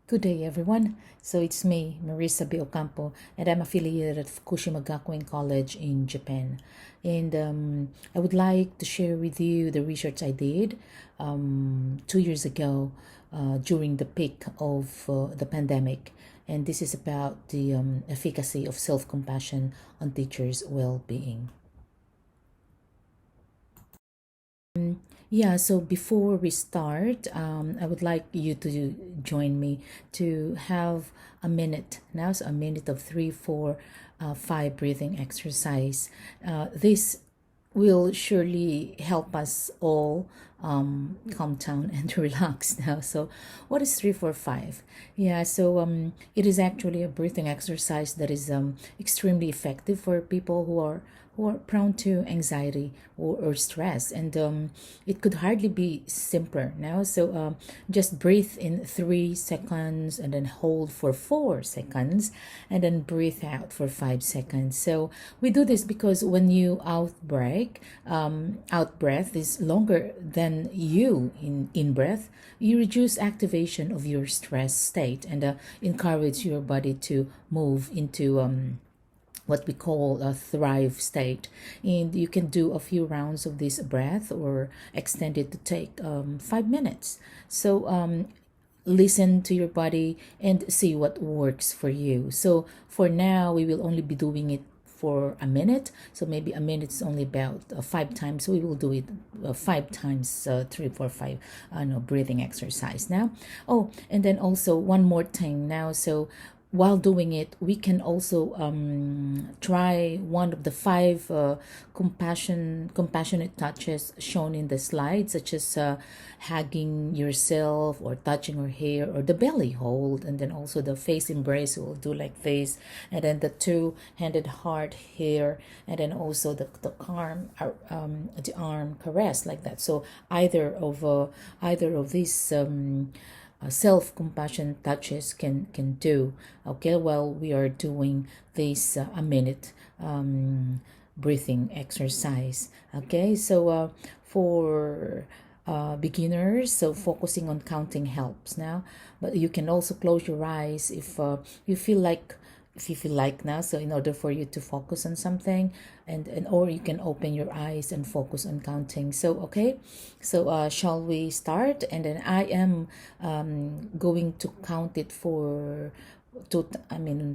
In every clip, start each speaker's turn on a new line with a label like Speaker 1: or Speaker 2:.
Speaker 1: Good day, everyone. So it's me, Merissa Ocampo, and I'm affiliated at Fukushima Gakuen College in Japan. And I would like to share with you the research I did 2 years ago during the peak of the pandemic. And this is about the efficacy of self compassion on teachers' well being. Yeah, so before we start, I would like you to join me to have a minute now, so a minute of three, four, five breathing exercise. This will surely help us all calm down and relax now. So, what is 345? Yeah, so it is actually a breathing exercise that is extremely effective for people who are prone to anxiety or stress, and it could hardly be simpler now. So just breathe in 3 seconds and then hold for 4 seconds and then breathe out for 5 seconds. So we do this because when you out breath is longer than you in breath, you reduce activation of your stress state and encourage your body to move into what we call a thrive state. And you can do a few rounds of this breath or extend it to take 5 minutes. So listen to your body and see what works for you. So for now, we will only be doing it for a minute. So maybe a minute is only about 5 times. So we will do it 5 times, 3, 4, 5, no, breathing exercise now. Oh, and then also one more thing now. So while doing it, we can also try one of the five compassionate touches shown in the slide, such as hugging yourself or touching your hair or the belly hold, and then also the face embrace. We'll do like this, and then the two-handed heart here, and then also the arm caress like that. So either of these. Self-compassion touches can do, okay, while we are doing this a minute breathing exercise. Okay, so for beginners, so focusing on counting helps now, but you can also close your eyes you feel like if you feel like now, so in order for you to focus on something, and or you can open your eyes and focus on counting. So okay, so shall we start? And then I am going to count it for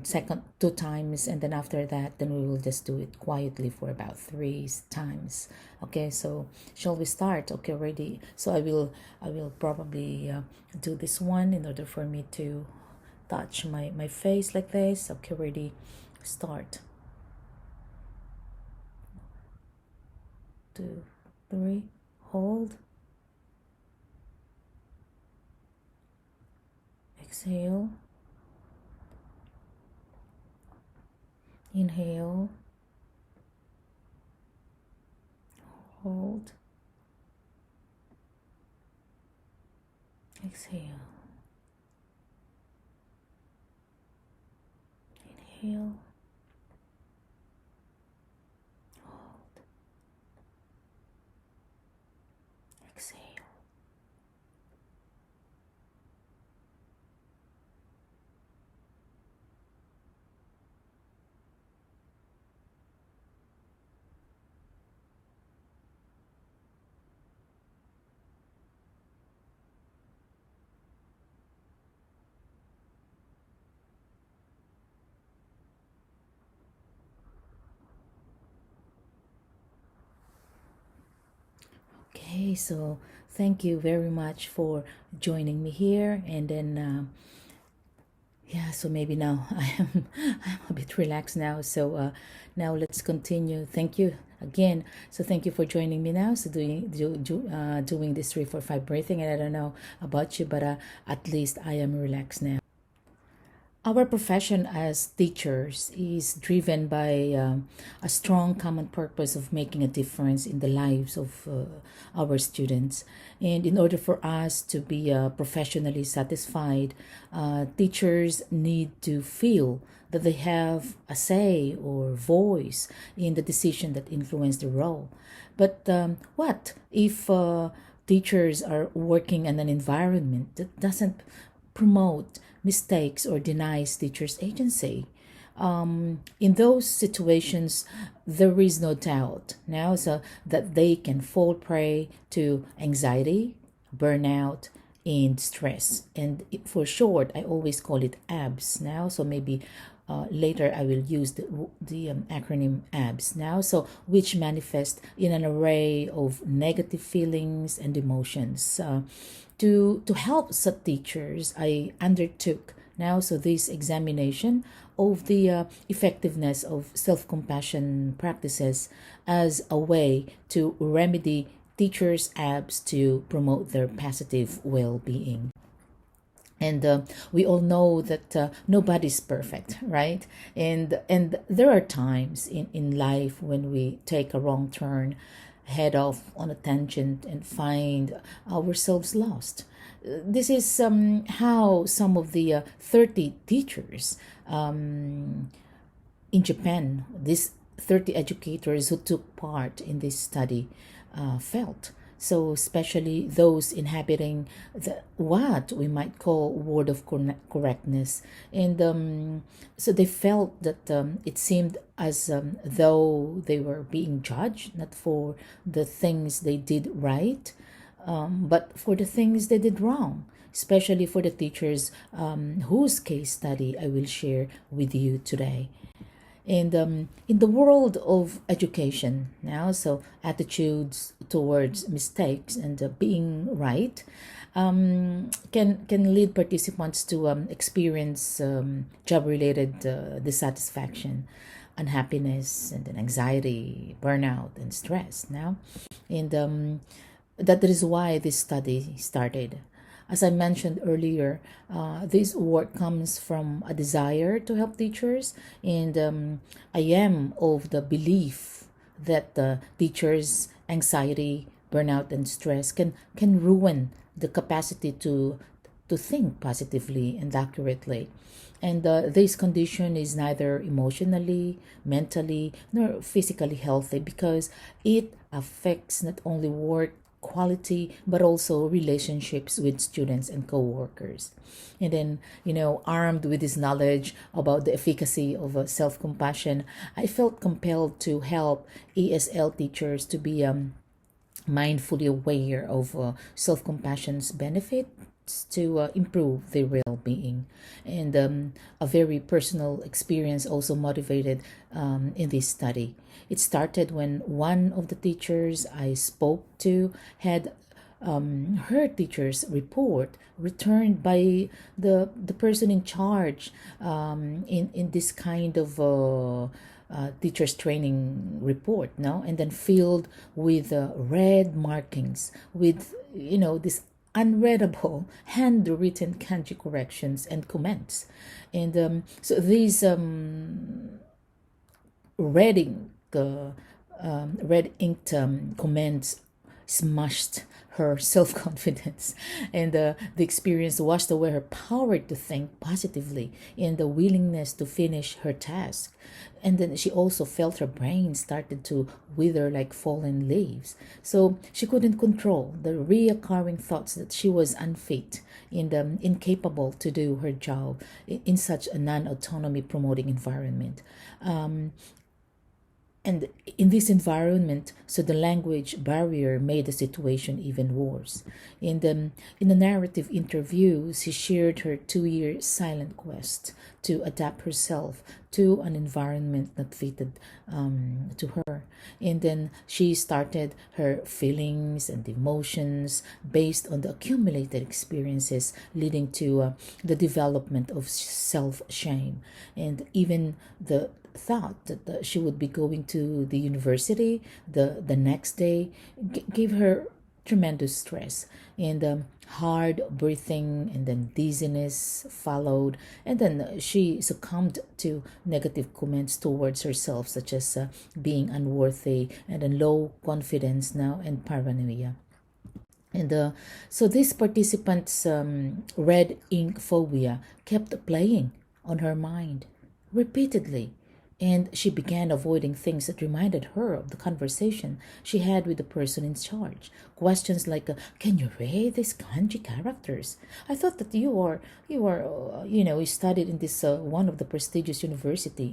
Speaker 1: second 2 times, and then after that, then we will just do it quietly for about 3 times. Okay, so shall we start? Okay, ready. So I will probably do this one in order for me to touch my face like this. Okay, ready, start. 2, 3, hold, exhale, inhale, hold, exhale, inhale, hold, exhale. Okay, so thank you very much for joining me here, and then yeah, so maybe now I'm a bit relaxed now. So now let's continue. Thank you again. So thank you for joining me now. So doing this 3, 4, 5 breathing, and I don't know about you, but at least I am relaxed now. Our profession as teachers is driven by a strong common purpose of making a difference in the lives of our students. And in order for us to be professionally satisfied, teachers need to feel that they have a say or voice in the decision that influence the role. But what if teachers are working in an environment that doesn't promote mistakes or denies teachers' agency. In those situations, there is no doubt now so that they can fall prey to anxiety, burnout, and stress. And for short, I always call it ABS now. So maybe later I will use the acronym ABS now. So which manifest in an array of negative feelings and emotions. To help such teachers, I undertook now so this examination of the effectiveness of self-compassion practices as a way to remedy teachers' abs to promote their positive well-being. And we all know that nobody's perfect, right? And there are times in life when we take a wrong turn, head off on a tangent, and find ourselves lost. This is how some of the 30 teachers in Japan, these 30 educators who took part in this study felt. So, especially those inhabiting what we might call word of correctness. And so they felt that it seemed as though they were being judged, not for the things they did right, but for the things they did wrong, especially for the teachers whose case study I will share with you today. And in the world of education now, so attitudes towards mistakes and being right can lead participants to experience job-related dissatisfaction, unhappiness, and then anxiety, burnout, and stress. Now, and that is why this study started. As I mentioned earlier, this work comes from a desire to help teachers, and I am of the belief that teachers' anxiety, burnout, and stress can ruin the capacity to think positively and accurately. And this condition is neither emotionally, mentally, nor physically healthy because it affects not only work quality but also relationships with students and co-workers. And then, armed with this knowledge about the efficacy of self-compassion, I felt compelled to help ESL teachers to be mindfully aware of self-compassion's benefits to improve their well-being. And a very personal experience also motivated in this study. It started when one of the teachers I spoke to had her teacher's report returned by the person in charge in this kind of teacher's training report, no, and then filled with red markings with this unreadable handwritten kanji corrections and comments. And so these red ink red inked comments smashed her self-confidence, and the experience washed away her power to think positively and the willingness to finish her task. And then she also felt her brain started to wither like fallen leaves, so she couldn't control the reoccurring thoughts that she was unfit and incapable to do her job in such a non-autonomy promoting environment. And in this environment, so the language barrier made the situation even worse. In the narrative interview, she shared her 2 year silent quest to adapt herself to an environment that fitted to her. And then she started her feelings and emotions based on the accumulated experiences, leading to the development of self shame and even the thought that she would be going to the university the next day gave her tremendous stress, and hard breathing and then dizziness followed, and then she succumbed to negative comments towards herself such as being unworthy and then low confidence now and paranoia. And so this participant's red ink phobia kept playing on her mind repeatedly, and she began avoiding things that reminded her of the conversation she had with the person in charge. Questions like, "Can you read these kanji characters? I thought that you studied in this one of the prestigious university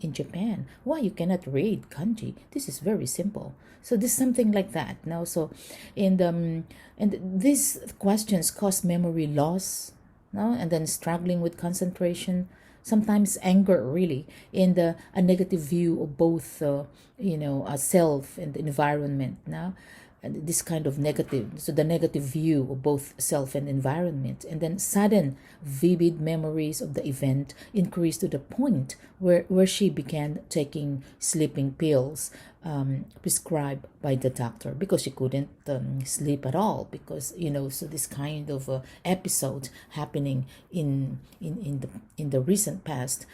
Speaker 1: in Japan. Why you cannot read kanji? This is very simple." So this something like that. Now, so, and these questions cause memory loss, no, and then struggling with concentration, sometimes anger, really, and a negative view of both a self and the environment now, and this kind of negative, so the negative view of both self and environment, and then sudden vivid memories of the event increased to the point where she began taking sleeping pills prescribed by the doctor because she couldn't sleep at all, because so this kind of episode happening in the recent past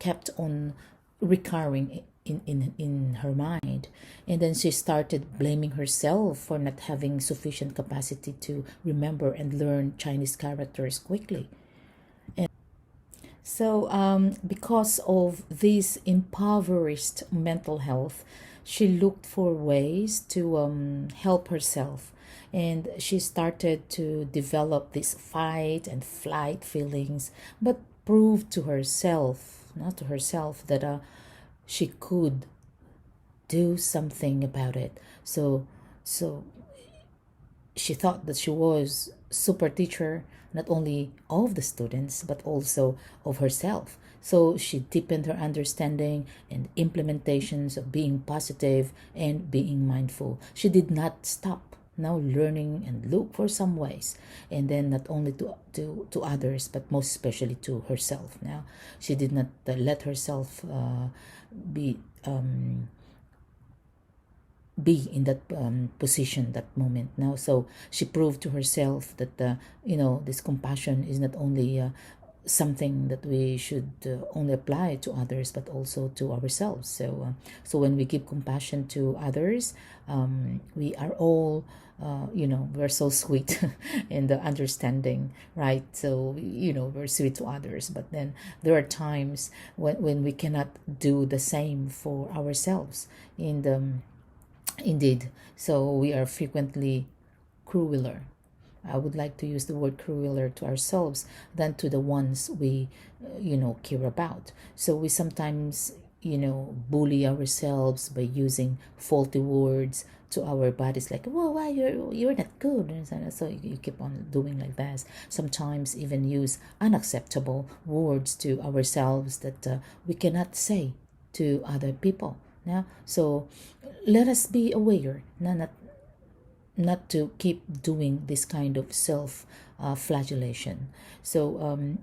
Speaker 1: kept on recurring in her mind. And then she started blaming herself for not having sufficient capacity to remember and learn Chinese characters quickly. So, because of this impoverished mental health, she looked for ways to help herself. And she started to develop this fight and flight feelings, but proved to herself, not to herself, that she could do something about it. So she thought that she was super teacher, not only of the students but also of herself. So she deepened her understanding and implementations of being positive and being mindful. She did not stop now learning and look for some ways, and then not only to others but most especially to herself. Now she did not let herself be be in that position, that moment now. So she proved to herself that this compassion is not only something that we should only apply to others but also to ourselves. So when we give compassion to others, we are all we're so sweet in the understanding, right? So we're sweet to others, but then there are times when we cannot do the same for ourselves. Indeed, so we are frequently crueler. I would like to use the word crueler to ourselves than to the ones we, care about. So we sometimes, bully ourselves by using faulty words to our bodies, like, "Well, why you're not good," and so you keep on doing like that. Sometimes even use unacceptable words to ourselves that we cannot say to other people. Now, so let us be aware, not to keep doing this kind of self flagellation. So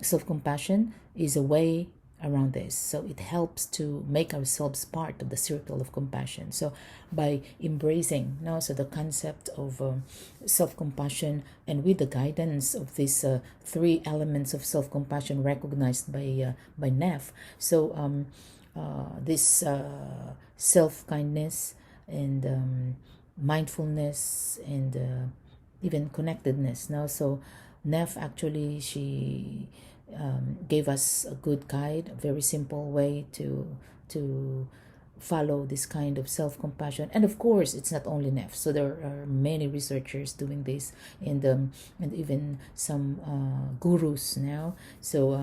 Speaker 1: self compassion is a way around this. So it helps to make ourselves part of the circle of compassion. So by embracing now, so the concept of self compassion, and with the guidance of these three elements of self compassion recognized by Neff. So this self kindness and mindfulness and even connectedness now. So Neff actually, she gave us a good guide, a very simple way to follow this kind of self-compassion. And of course it's not only Neff, so there are many researchers doing this, and even some gurus now. So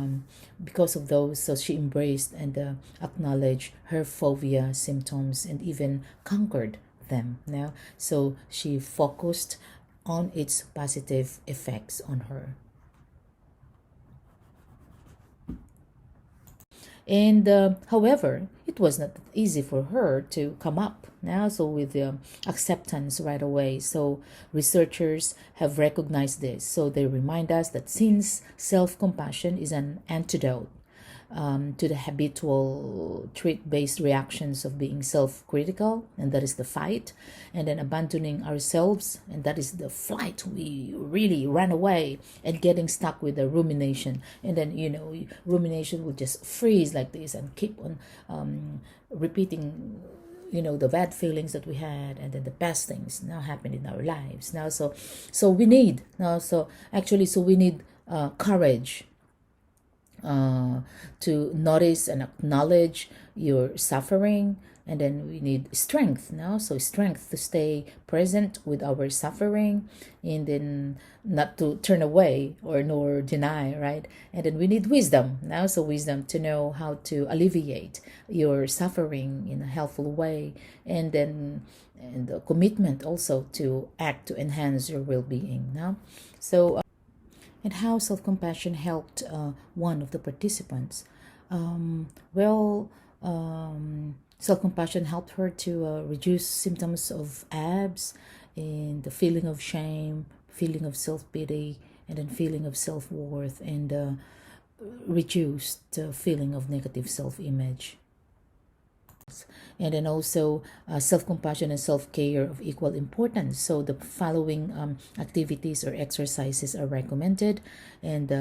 Speaker 1: because of those, so she embraced and acknowledged her phobia symptoms and even conquered them now. So she focused on its positive effects on her. And however, it was not easy for her to come up now, so with acceptance right away. So researchers have recognized this. So they remind us that since self-compassion is an antidote to the habitual trait-based reactions of being self-critical, and that is the fight, and then abandoning ourselves, and that is the flight. We really run away, and getting stuck with the rumination, and then rumination will just freeze like this and keep on repeating the bad feelings that we had, and then the best things now happen in our lives now. So we need now, so actually, so we need courage uh, to notice and acknowledge your suffering. And then we need strength now, so strength to stay present with our suffering, and then not to turn away or nor deny, right? And then we need wisdom now, so wisdom to know how to alleviate your suffering in a helpful way, and then and the commitment also to act to enhance your well-being now. So and how self compassion helped one of the participants. Well, self compassion helped her to reduce symptoms of abs and the feeling of shame, feeling of self pity, and then feeling of self worth, and reduced the feeling of negative self image. And then also self-compassion and self-care of equal importance, so the following activities or exercises are recommended. And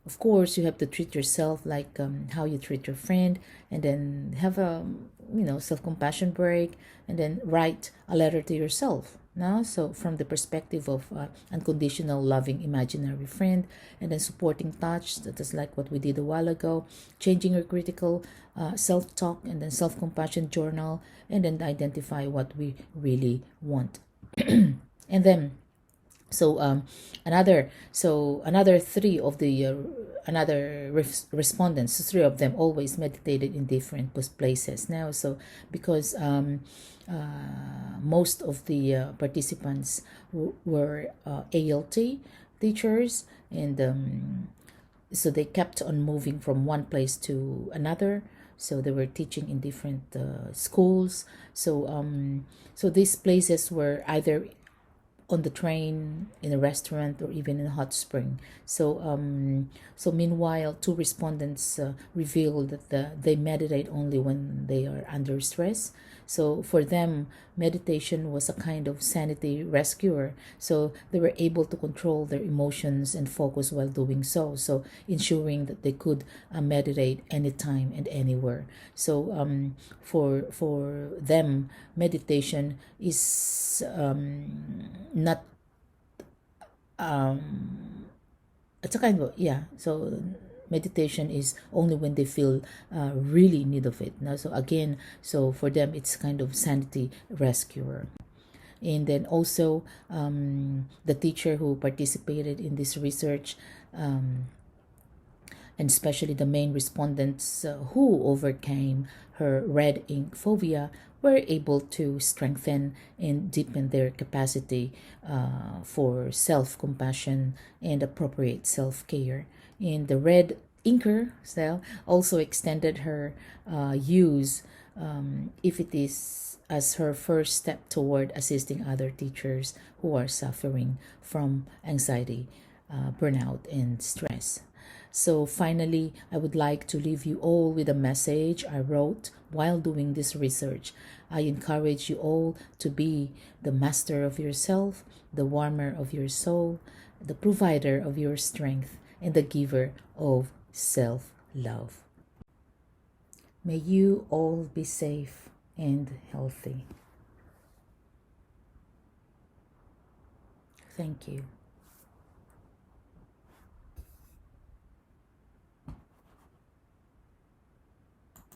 Speaker 1: of course you have to treat yourself like how you treat your friend, and then have a self-compassion break, and then write a letter to yourself now, so from the perspective of unconditional loving imaginary friend, and then supporting touch, that is like what we did a while ago, changing your critical self-talk, and then self-compassion journal, and then identify what we really want. And then another three of the respondents, three of them always meditated in different places now, so because most of the participants were ALT teachers, and so they kept on moving from one place to another, so they were teaching in different schools. So these places were either on the train, in a restaurant, or even in a hot spring. So meanwhile, two respondents revealed that they meditate only when they are under stress. So for them, meditation was a kind of sanity rescuer. So they were able to control their emotions and focus while doing so. So ensuring that they could meditate anytime and anywhere. So for them, meditation is not it's a kind of, yeah, so meditation is only when they feel really need of it now. So again, so for them it's kind of sanity rescuer. And then also the teacher who participated in this research, and especially the main respondents who overcame her red ink phobia, were able to strengthen and deepen their capacity for self compassion and appropriate self care. And the red inker cell also extended her use, if it is as her first step toward assisting other teachers who are suffering from anxiety, burnout, and stress. So, finally, I would like to leave you all with a message I wrote while doing this research. I encourage you all to be the master of yourself, the warmer of your soul, the provider of your strength, and the giver of self love. May you all be safe and healthy. Thank you.